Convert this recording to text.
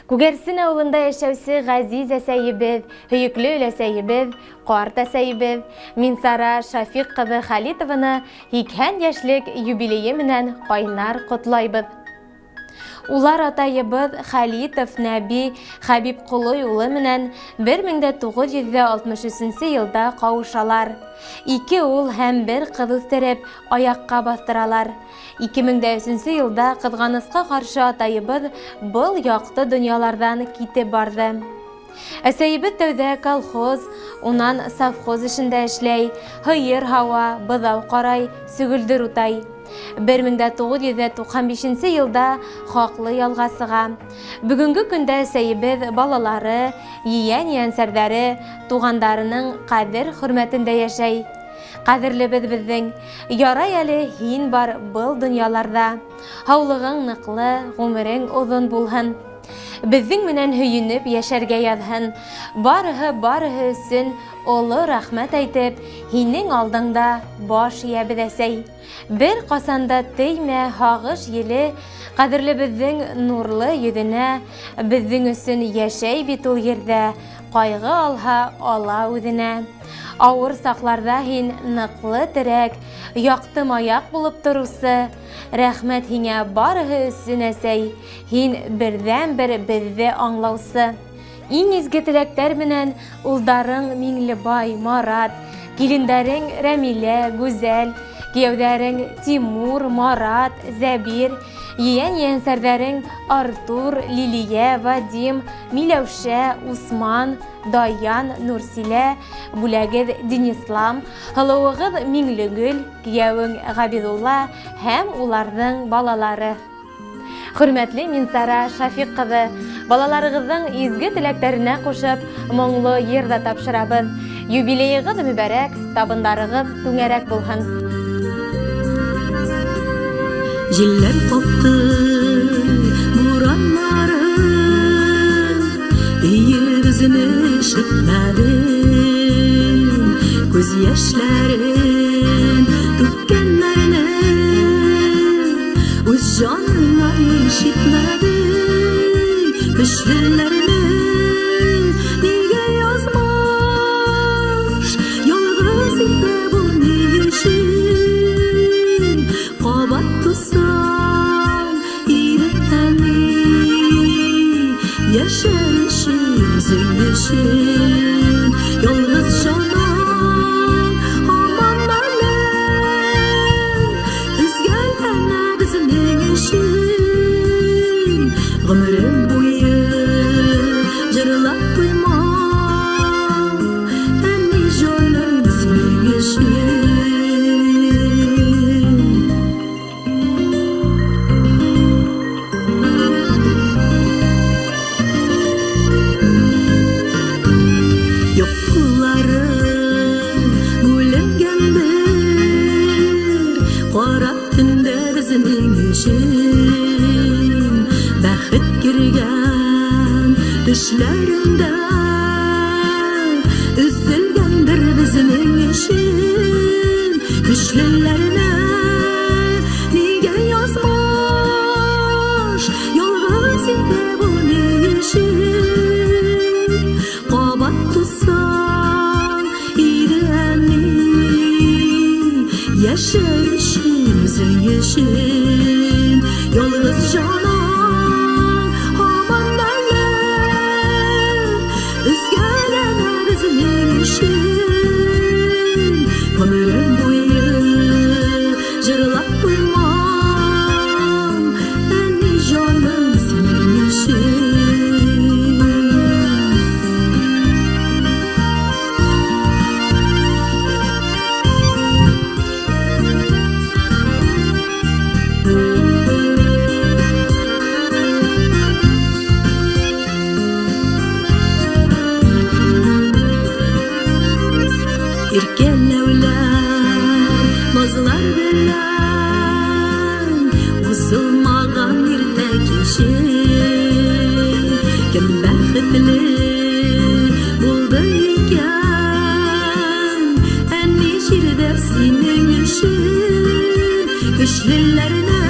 Күгәрсен авылында яшәүсе Газиз әсәйебез, һөйекле өләсәйебез, карт әсәйебез, Минсара Шафиқ кызы Халитованы 80 яшьлек юбилее менән кайнар котлайбыз. Улар атайыбыз Халитов Нәби Хәбиб Кулый улы менән 1963 елда кавышалар. 2 ул һәм 1 кыз үстереп аякка бастыралар. 2003 елда кызганыска каршы атайыбыз был якты дөньялардан китеп барды. Әсәйебез тәүдә колхоз, унан совхоз эшендә эшләй, һыер һава, быҙау карай, сүгелдер утай. 1995 елда хаклы ялга сыга. Бүгенге көндә әсәйебез балалары, ейән-ейәнсәрҙәре, тугандарының кадер хөрмәтендә яшәй. Кадерлебез безнең, ярай әле һин бар был дөньяларда. Һаулыгың ныҡлы, ғүмерең оҙон булһын. Безнең менән һөйөнөп яшәргә яҙһын. Барыһы өсөн олы рәхмәт әйтеп, һинең алдыңда баш иябеҙ әсәй. Бер ҡасанда теймә һағыш еле, ҡәҙерлебеҙҙең нурлы йөҙөнә, беҙҙең өсөн йәшәй бит ул ерҙә, ҡайғы алһа ала үҙенә. Ауыр саҡларҙа һин ныҡлы терәк, яҡты маяҡ булып тороусы. Рәхмәт һиңә барыһы өсөн әсәй, һин берҙән-бер беҙҙе аңлаусы. Иң изге теләктәр менән улдарың Миңлебай, Марат, килендәрең Рәмилә, Гүзәл, кейәүҙәрең Тимур, Марат, Зәбир, ейән-ейәнсәрҙәрең Артур, Лилиә, Вадим, Миләүшә, Усман, Даян, Нурсилә, бүләгеҙ Денислам, һылыуығыҙ Миңлегөл, кейәүең Ғабидулла һәм уларҙың балалары. Хөрмәтле Минсара Шафиқ ҡыҙы, балаларығыҙҙың изге теләктәренә ҡушып, моңло йырҙа тапшырабыҙ. Юбилейығыҙ мүбәрәк, табындарығыҙ түңәрәк булһын. Җилләр ҡапты, бураннары, өйөбөҙөнө ишетмәде, күҙ йәшләрен түккәннәрне үҙ җанына ишетмәде, көслөләрне нигә язмаш, ялғыз инде был ни өсөн, ҡабат тусам иде әни, йәшәр өсөн, үҙең өсөн, ялғыз җаным һаман әле, өзгәләнә безнең өсөн, ғүмерем буйы җырлап туймам, әни җаным синең өсөн. Йоҡларым бүленгәндер, ҡара төндә безнең өсөн, бәхет кергән төшләремдә, өҙөлгәндер безнең өсөн, көслөләренә нигә язмаш, ялғыз инде был ни өсөн, ҡабат тусам иде әни, йәшәр өсөн, үҙең өсөн, ялғыз җаным һаман әле, өзгәләнә безнең өсөн, ғүмерем буйы җырлап туймам, әни җаным синең өсөн. Иркәләүләр, назлар белән узылмаған иртә кеше, кем бәхетле булды икән, әни җирдә синең өсөн, көчлеләренә